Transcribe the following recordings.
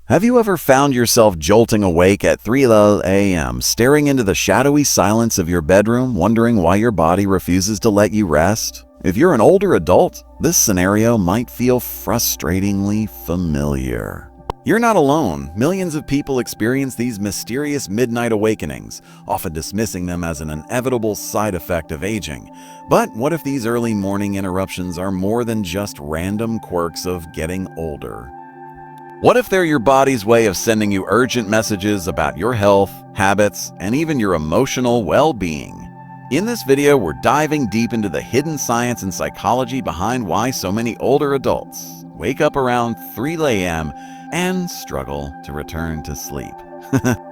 Have you ever found yourself jolting awake at 3 a.m., staring into the shadowy silence of your bedroom, wondering why your body refuses to let you rest? If you're an older adult, this scenario might feel frustratingly familiar. You're not alone. Millions of people experience these mysterious midnight awakenings, often dismissing them as an inevitable side effect of aging. But what if these early morning interruptions are more than just random quirks of getting older? What if they're your body's way of sending you urgent messages about your health, habits, and even your emotional well-being? In this video, we're diving deep into the hidden science and psychology behind why so many older adults wake up around 3 a.m. and struggle to return to sleep.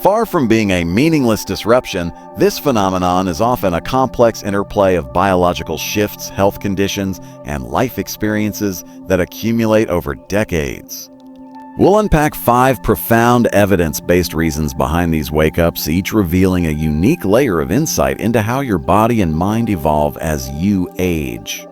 Far from being a meaningless disruption, this phenomenon is often a complex interplay of biological shifts, health conditions, and life experiences that accumulate over decades. We'll unpack 5 profound evidence-based reasons behind these wake-ups, each revealing a unique layer of insight into how your body and mind evolve as you age.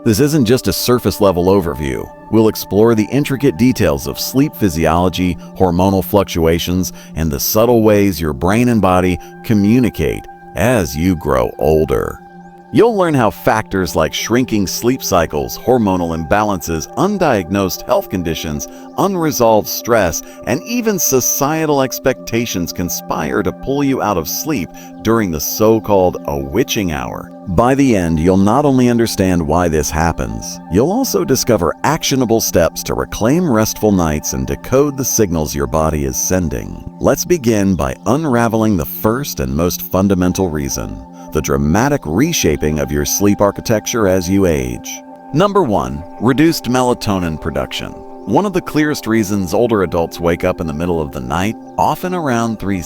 This isn't just a surface-level overview. We'll explore the intricate details of sleep physiology, hormonal fluctuations, and the subtle ways your brain and body communicate as you grow older. You'll learn how factors like shrinking sleep cycles, hormonal imbalances, undiagnosed health conditions, unresolved stress, and even societal expectations conspire to pull you out of sleep during the so-called witching hour. By the end, you'll not only understand why this happens, you'll also discover actionable steps to reclaim restful nights and decode the signals your body is sending. Let's begin by unraveling the first and most fundamental reason: the dramatic reshaping of your sleep architecture as you age. Number 1. Reduced melatonin production. One of the clearest reasons older adults wake up in the middle of the night, often around 3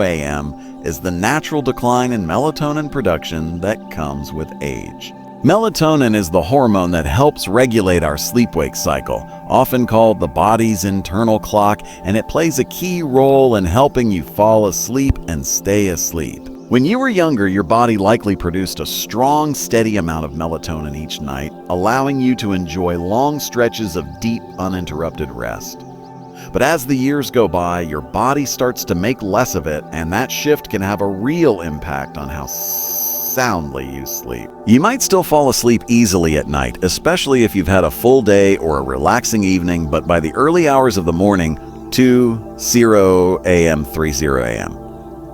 a.m., is the natural decline in melatonin production that comes with age. Melatonin is the hormone that helps regulate our sleep-wake cycle, often called the body's internal clock, and it plays a key role in helping you fall asleep and stay asleep. When you were younger, your body likely produced a strong, steady amount of melatonin each night, allowing you to enjoy long stretches of deep, uninterrupted rest. But as the years go by, your body starts to make less of it, and that shift can have a real impact on how soundly you sleep. You might still fall asleep easily at night, especially if you've had a full day or a relaxing evening, but by the early hours of the morning, 2:00 a.m., 3:00 a.m.,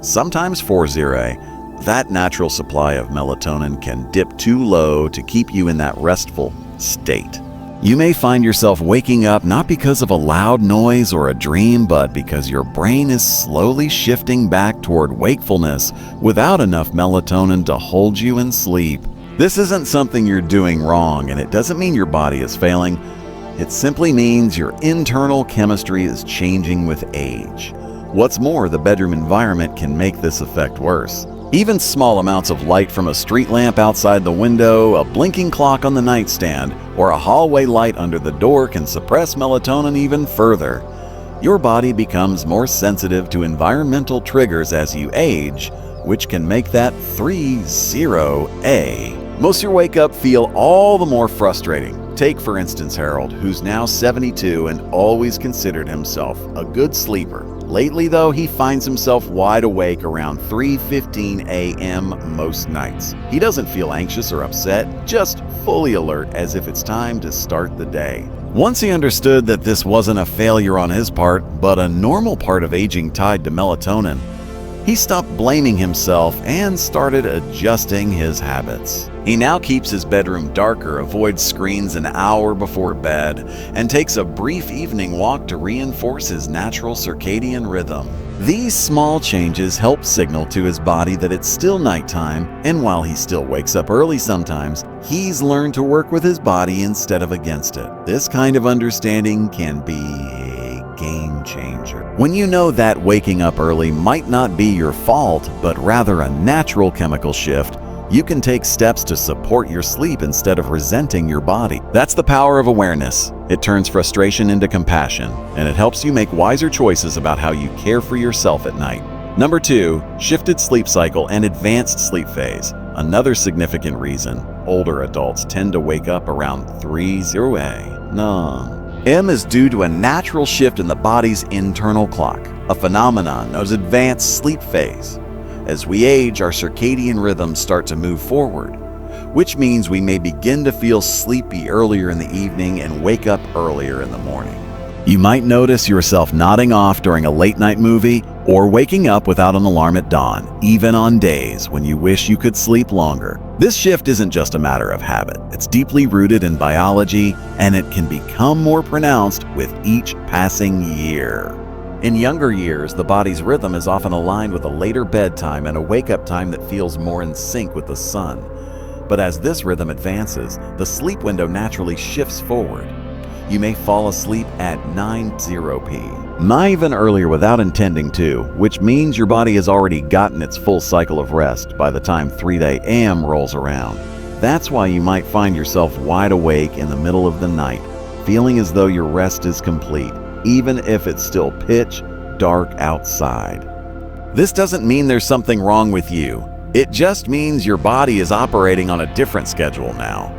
sometimes 4:00, that natural supply of melatonin can dip too low to keep you in that restful state. You may find yourself waking up not because of a loud noise or a dream, but because your brain is slowly shifting back toward wakefulness without enough melatonin to hold you in sleep. This isn't something you're doing wrong, and it doesn't mean your body is failing. It simply means your internal chemistry is changing with age. What's more, the bedroom environment can make this effect worse. Even small amounts of light from a street lamp outside the window, a blinking clock on the nightstand, or a hallway light under the door can suppress melatonin even further. Your body becomes more sensitive to environmental triggers as you age, which can make that 3:00 most of your wake-up feel all the more frustrating. Take, for instance, Harold, who's now 72 and always considered himself a good sleeper. Lately, though, he finds himself wide awake around 3:15 a.m. most nights. He doesn't feel anxious or upset, just fully alert as if it's time to start the day. Once he understood that this wasn't a failure on his part, but a normal part of aging tied to melatonin, he stopped blaming himself and started adjusting his habits. He now keeps his bedroom darker, avoids screens an hour before bed, and takes a brief evening walk to reinforce his natural circadian rhythm. These small changes help signal to his body that it's still nighttime, and while he still wakes up early sometimes, he's learned to work with his body instead of against it. This kind of understanding can be a game changer. When you know that waking up early might not be your fault, but rather a natural chemical shift, you can take steps to support your sleep instead of resenting your body. That's the power of awareness. It turns frustration into compassion, and it helps you make wiser choices about how you care for yourself at night. Number 2, shifted sleep cycle and advanced sleep phase. Another significant reason older adults tend to wake up around 3:00 a.m. M is due to a natural shift in the body's internal clock, a phenomenon known as advanced sleep phase. As we age, our circadian rhythms start to move forward, which means we may begin to feel sleepy earlier in the evening and wake up earlier in the morning. You might notice yourself nodding off during a late-night movie or waking up without an alarm at dawn, even on days when you wish you could sleep longer. This shift isn't just a matter of habit. It's deeply rooted in biology, and it can become more pronounced with each passing year. In younger years, the body's rhythm is often aligned with a later bedtime and a wake-up time that feels more in sync with the sun. But as this rhythm advances, the sleep window naturally shifts forward. You may fall asleep at 9:00 p.m., might even earlier without intending to, which means your body has already gotten its full cycle of rest by the time 3 a.m. rolls around. That's why you might find yourself wide awake in the middle of the night, feeling as though your rest is complete, even if it's still pitch dark outside. This doesn't mean there's something wrong with you. It just means your body is operating on a different schedule now.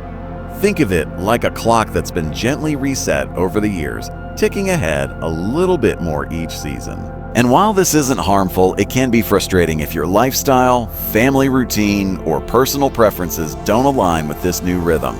Think of it like a clock that's been gently reset over the years, ticking ahead a little bit more each season. And while this isn't harmful, it can be frustrating if your lifestyle, family routine, or personal preferences don't align with this new rhythm.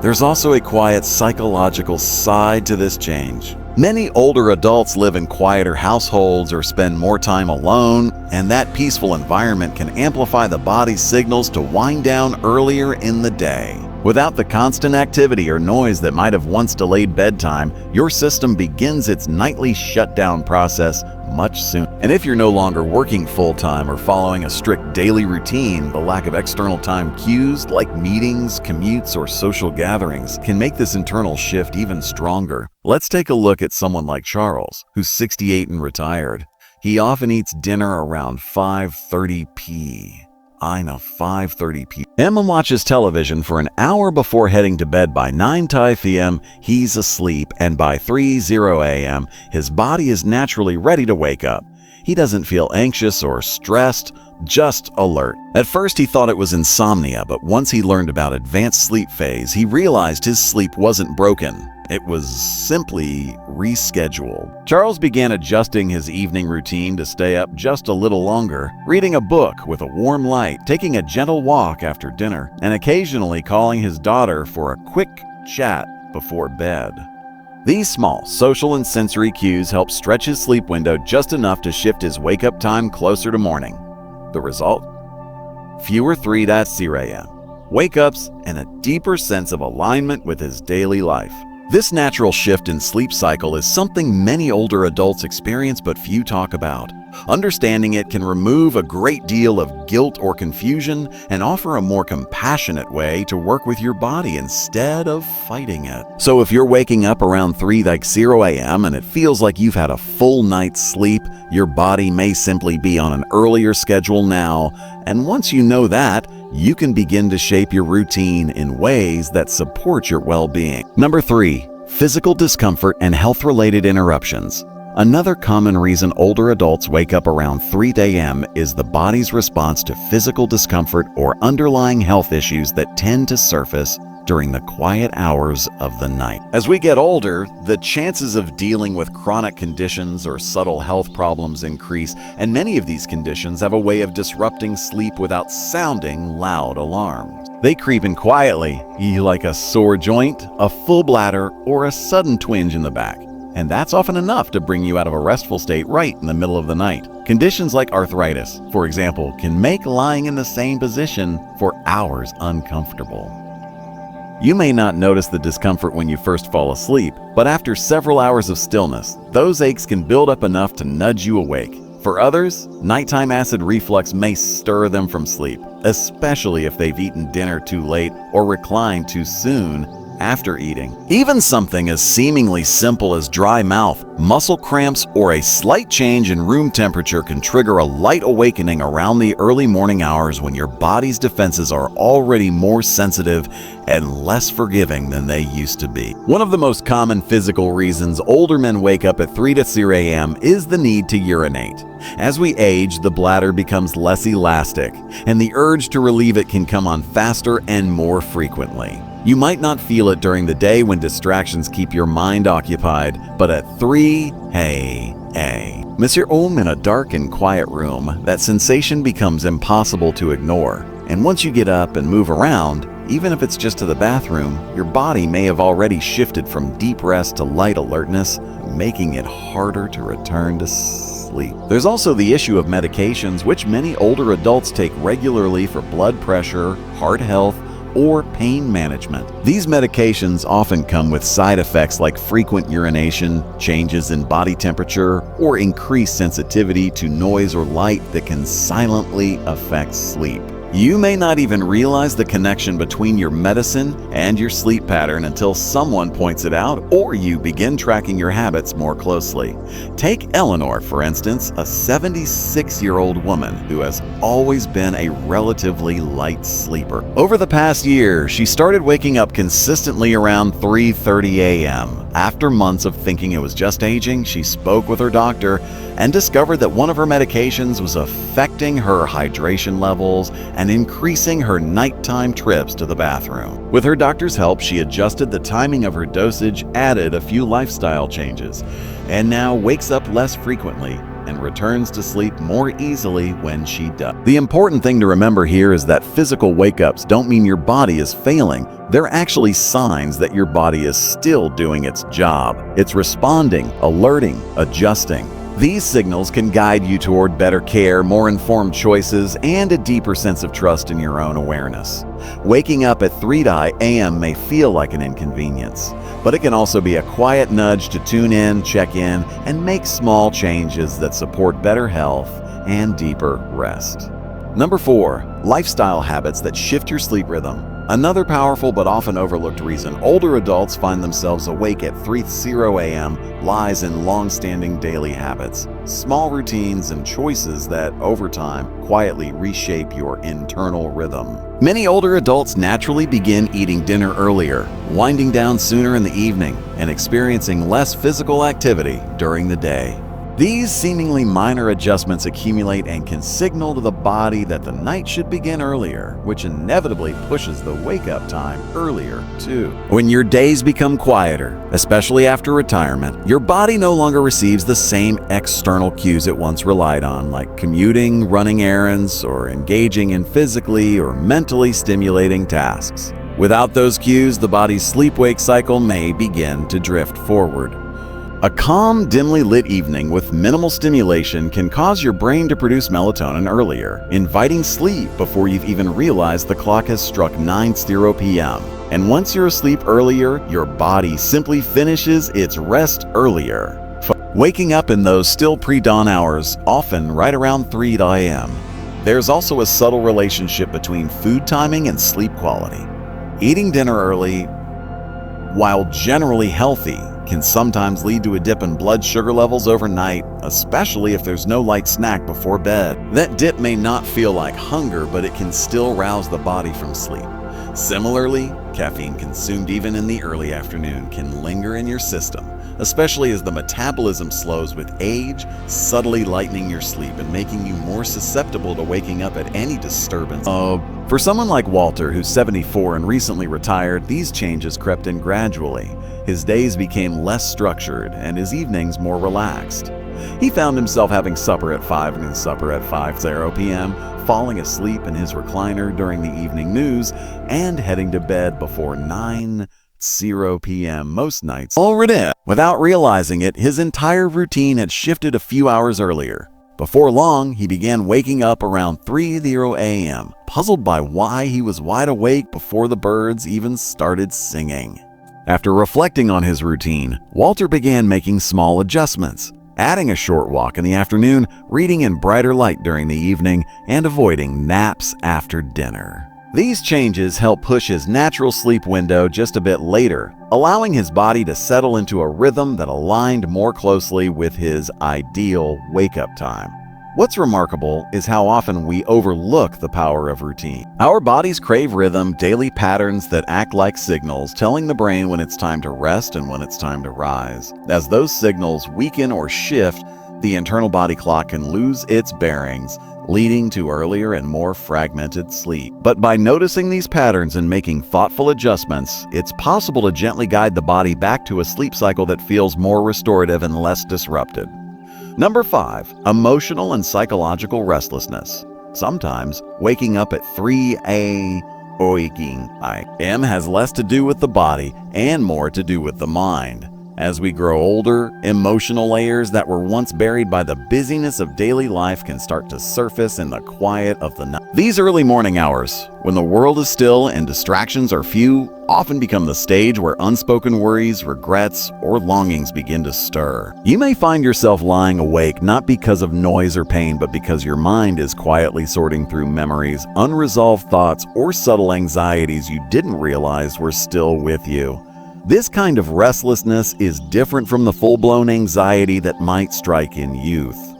There's also a quiet psychological side to this change. Many older adults live in quieter households or spend more time alone, and that peaceful environment can amplify the body's signals to wind down earlier in the day. Without the constant activity or noise that might have once delayed bedtime, your system begins its nightly shutdown process much sooner. And if you're no longer working full-time or following a strict daily routine, the lack of external time cues like meetings, commutes, or social gatherings can make this internal shift even stronger. Let's take a look at someone like Charles, who's 68 and retired. He often eats dinner around 5:30 p.m. I know, 5:30 p.m. Emma watches television for an hour before heading to bed. By 9:00 p.m., he's asleep, and by 3:00 a.m., his body is naturally ready to wake up. He doesn't feel anxious or stressed, just alert. At first, he thought it was insomnia, but once he learned about advanced sleep phase, he realized his sleep wasn't broken. It was simply rescheduled. Charles began adjusting his evening routine to stay up just a little longer, reading a book with a warm light, taking a gentle walk after dinner, and occasionally calling his daughter for a quick chat before bed. These small social and sensory cues help stretch his sleep window just enough to shift his wake-up time closer to morning. The result? Fewer 3:00 a.m. wake-ups and a deeper sense of alignment with his daily life. This natural shift in sleep cycle is something many older adults experience but few talk about. Understanding it can remove a great deal of guilt or confusion and offer a more compassionate way to work with your body instead of fighting it. So if you're waking up around 3:00 a.m. and it feels like you've had a full night's sleep, your body may simply be on an earlier schedule now, and once you know that, you can begin to shape your routine in ways that support your well-being. Number 3, physical discomfort and health-related interruptions. Another common reason older adults wake up around 3 a.m. is the body's response to physical discomfort or underlying health issues that tend to surface during the quiet hours of the night. As we get older, the chances of dealing with chronic conditions or subtle health problems increase, and many of these conditions have a way of disrupting sleep without sounding loud alarms. They creep in quietly, like a sore joint, a full bladder, or a sudden twinge in the back. And that's often enough to bring you out of a restful state right in the middle of the night. Conditions like arthritis, for example, can make lying in the same position for hours uncomfortable. You may not notice the discomfort when you first fall asleep, but after several hours of stillness, those aches can build up enough to nudge you awake. For others, nighttime acid reflux may stir them from sleep, especially if they've eaten dinner too late or reclined too soon after eating. Even something as seemingly simple as dry mouth, muscle cramps, or a slight change in room temperature can trigger a light awakening around the early morning hours when your body's defenses are already more sensitive and less forgiving than they used to be. One of the most common physical reasons older men wake up at 3:00 a.m. is the need to urinate. As we age, the bladder becomes less elastic, and the urge to relieve it can come on faster and more frequently. You might not feel it during the day when distractions keep your mind occupied, but at 3 a.m. in a dark and quiet room, that sensation becomes impossible to ignore. And once you get up and move around, even if it's just to the bathroom, your body may have already shifted from deep rest to light alertness, making it harder to return to sleep. There's also the issue of medications, which many older adults take regularly for blood pressure, heart health, or pain management. These medications often come with side effects like frequent urination, changes in body temperature, or increased sensitivity to noise or light that can silently affect sleep. You may not even realize the connection between your medicine and your sleep pattern until someone points it out or you begin tracking your habits more closely. Take Eleanor, for instance, a 76-year-old woman who has always been a relatively light sleeper. Over the past year, she started waking up consistently around 3:30 a.m. After months of thinking it was just aging, she spoke with her doctor and discovered that one of her medications was affecting her hydration levels and increasing her nighttime trips to the bathroom. With her doctor's help, she adjusted the timing of her dosage, added a few lifestyle changes, and now wakes up less frequently and returns to sleep more easily when she does. The important thing to remember here is that physical wake-ups don't mean your body is failing. They're actually signs that your body is still doing its job. It's responding, alerting, adjusting. These signals can guide you toward better care, more informed choices, and a deeper sense of trust in your own awareness. Waking up at 3 a.m. may feel like an inconvenience, but it can also be a quiet nudge to tune in, check in, and make small changes that support better health and deeper rest. Number 4, lifestyle habits that shift your sleep rhythm. Another powerful but often overlooked reason older adults find themselves awake at 3:00 a.m. lies in long-standing daily habits, small routines and choices that, over time, quietly reshape your internal rhythm. Many older adults naturally begin eating dinner earlier, winding down sooner in the evening, and experiencing less physical activity during the day. These seemingly minor adjustments accumulate and can signal to the body that the night should begin earlier, which inevitably pushes the wake-up time earlier too. When your days become quieter, especially after retirement, your body no longer receives the same external cues it once relied on, like commuting, running errands, or engaging in physically or mentally stimulating tasks. Without those cues, the body's sleep-wake cycle may begin to drift forward. A calm, dimly lit evening with minimal stimulation can cause your brain to produce melatonin earlier, inviting sleep before you've even realized the clock has struck 9:00 p.m. And once you're asleep earlier, your body simply finishes its rest earlier, waking up in those still pre-dawn hours, often right around 3 a.m. There's also a subtle relationship between food timing and sleep quality. Eating dinner early, while generally healthy, can sometimes lead to a dip in blood sugar levels overnight, especially if there's no light snack before bed. That dip may not feel like hunger, but it can still rouse the body from sleep. Similarly, caffeine consumed even in the early afternoon can linger in your system, especially as the metabolism slows with age, subtly lightening your sleep and making you more susceptible to waking up at any disturbance. For someone like Walter, who's 74 and recently retired, these changes crept in gradually. His days became less structured and his evenings more relaxed. He found himself having supper at 5 and supper at 5:00 p.m., falling asleep in his recliner during the evening news, and heading to bed before 9:00 p.m. most nights. Already, without realizing it, his entire routine had shifted a few hours earlier. Before long, he began waking up around 3:00 a.m., puzzled by why he was wide awake before the birds even started singing. After reflecting on his routine, Walter began making small adjustments, adding a short walk in the afternoon, reading in brighter light during the evening, and avoiding naps after dinner. These changes helped push his natural sleep window just a bit later, allowing his body to settle into a rhythm that aligned more closely with his ideal wake-up time. What's remarkable is how often we overlook the power of routine. Our bodies crave rhythm, daily patterns that act like signals, telling the brain when it's time to rest and when it's time to rise. As those signals weaken or shift, the internal body clock can lose its bearings, leading to earlier and more fragmented sleep. But by noticing these patterns and making thoughtful adjustments, it's possible to gently guide the body back to a sleep cycle that feels more restorative and less disrupted. Number 5, emotional and psychological restlessness. Sometimes waking up at 3 a.m. has less to do with the body and more to do with the mind. As we grow older, emotional layers that were once buried by the busyness of daily life can start to surface in the quiet of the night. These early morning hours, when the world is still and distractions are few, often become the stage where unspoken worries, regrets, or longings begin to stir. You may find yourself lying awake not because of noise or pain, but because your mind is quietly sorting through memories, unresolved thoughts, or subtle anxieties you didn't realize were still with you. This kind of restlessness is different from the full-blown anxiety that might strike in youth.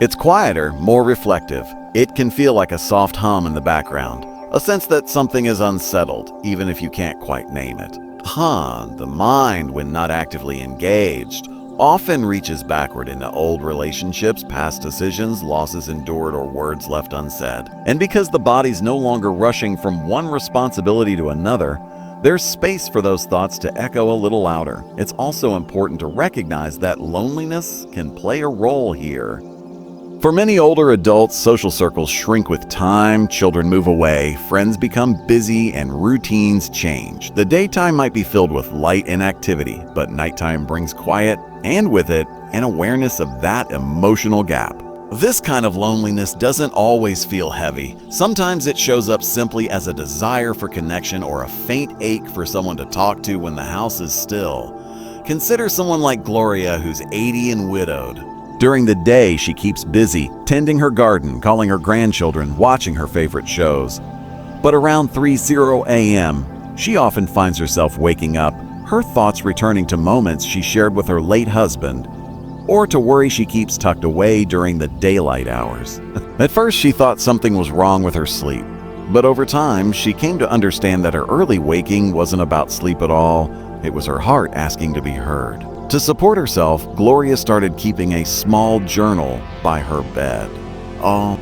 It's quieter, more reflective. It can feel like a soft hum in the background, a sense that something is unsettled, even if you can't quite name it. The mind, when not actively engaged, often reaches backward into old relationships, past decisions, losses endured, or words left unsaid. And because the body's no longer rushing from one responsibility to another, there's space for those thoughts to echo a little louder. It's also important to recognize that loneliness can play a role here. For many older adults, social circles shrink with time, children move away, friends become busy, and routines change. The daytime might be filled with light and activity, but nighttime brings quiet, and with it, an awareness of that emotional gap. This kind of loneliness doesn't always feel heavy. Sometimes it shows up simply as a desire for connection or a faint ache for someone to talk to when the house is still. Consider someone like Gloria, who's 80 and widowed. During the day, she keeps busy, tending her garden, calling her grandchildren, watching her favorite shows. But around 3:00 a.m., she often finds herself waking up, her thoughts returning to moments she shared with her late husband, or to worry she keeps tucked away during the daylight hours. At first, she thought something was wrong with her sleep, but over time, she came to understand that her early waking wasn't about sleep at all. It was her heart asking to be heard. To support herself, Gloria started keeping a small journal by her bed.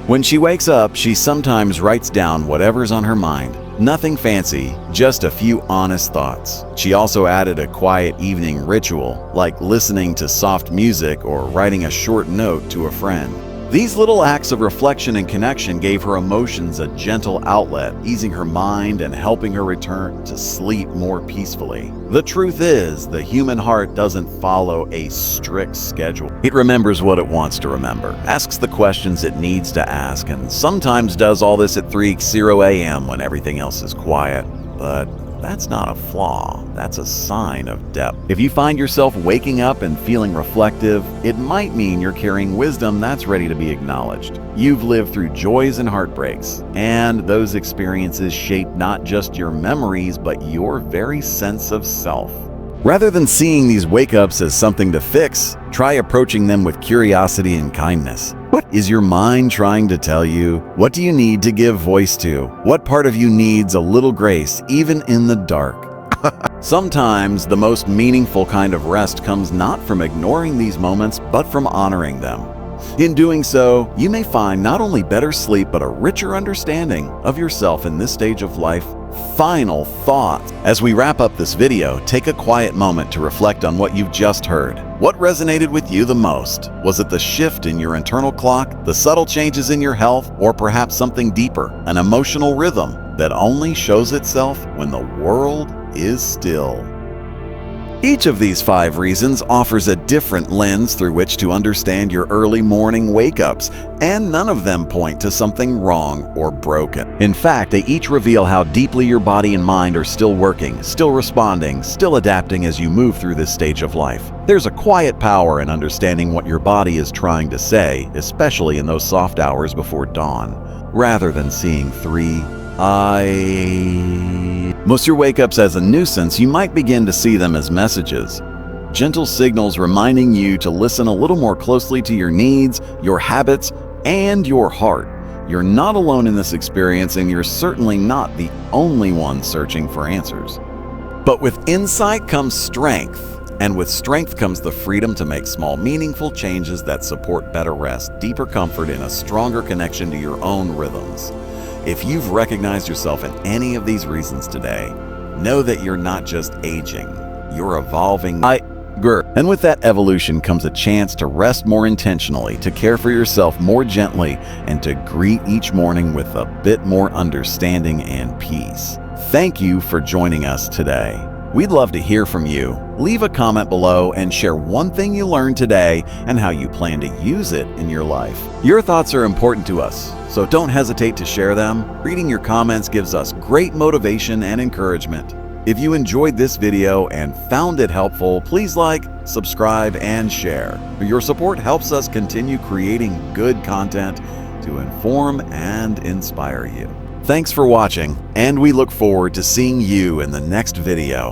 When she wakes up, she sometimes writes down whatever's on her mind. Nothing fancy, just a few honest thoughts. She also added a quiet evening ritual, like listening to soft music or writing a short note to a friend. These little acts of reflection and connection gave her emotions a gentle outlet, easing her mind and helping her return to sleep more peacefully. The truth is, the human heart doesn't follow a strict schedule. It remembers what it wants to remember, asks the questions it needs to ask, and sometimes does all this at 3:00 a.m. when everything else is quiet. But that's not a flaw, that's a sign of depth. If you find yourself waking up and feeling reflective, it might mean you're carrying wisdom that's ready to be acknowledged. You've lived through joys and heartbreaks, and those experiences shape not just your memories, but your very sense of self. Rather than seeing these wake-ups as something to fix, try approaching them with curiosity and kindness. What is your mind trying to tell you? What do you need to give voice to? What part of you needs a little grace, even in the dark? Sometimes the most meaningful kind of rest comes not from ignoring these moments, but from honoring them. In doing so, you may find not only better sleep, but a richer understanding of yourself in this stage of life. Final thoughts. As we wrap up this video, take a quiet moment to reflect on what you've just heard. What resonated with you the most? Was it the shift in your internal clock, the subtle changes in your health, or perhaps something deeper, an emotional rhythm that only shows itself when the world is still? Each of these 5 reasons offers a different lens through which to understand your early morning wake-ups, and none of them point to something wrong or broken. In fact, they each reveal how deeply your body and mind are still working, still responding, still adapting as you move through this stage of life. There's a quiet power in understanding what your body is trying to say, especially in those soft hours before dawn. Rather than seeing most your wake-ups as a nuisance, you might begin to see them as messages. Gentle signals reminding you to listen a little more closely to your needs, your habits, and your heart. You're not alone in this experience, and you're certainly not the only one searching for answers. But with insight comes strength, And with strength comes the freedom to make small, meaningful changes that support better rest, deeper comfort, and a stronger connection to your own rhythms. If you've recognized yourself in any of these reasons today, know that you're not just aging, you're evolving. And with that evolution comes a chance to rest more intentionally, to care for yourself more gently, and to greet each morning with a bit more understanding and peace. Thank you for joining us today. We'd love to hear from you. Leave a comment below and share one thing you learned today and how you plan to use it in your life. Your thoughts are important to us, so don't hesitate to share them. Reading your comments gives us great motivation and encouragement. If you enjoyed this video and found it helpful, please like, subscribe, and share. Your support helps us continue creating good content to inform and inspire you. Thanks for watching, and we look forward to seeing you in the next video.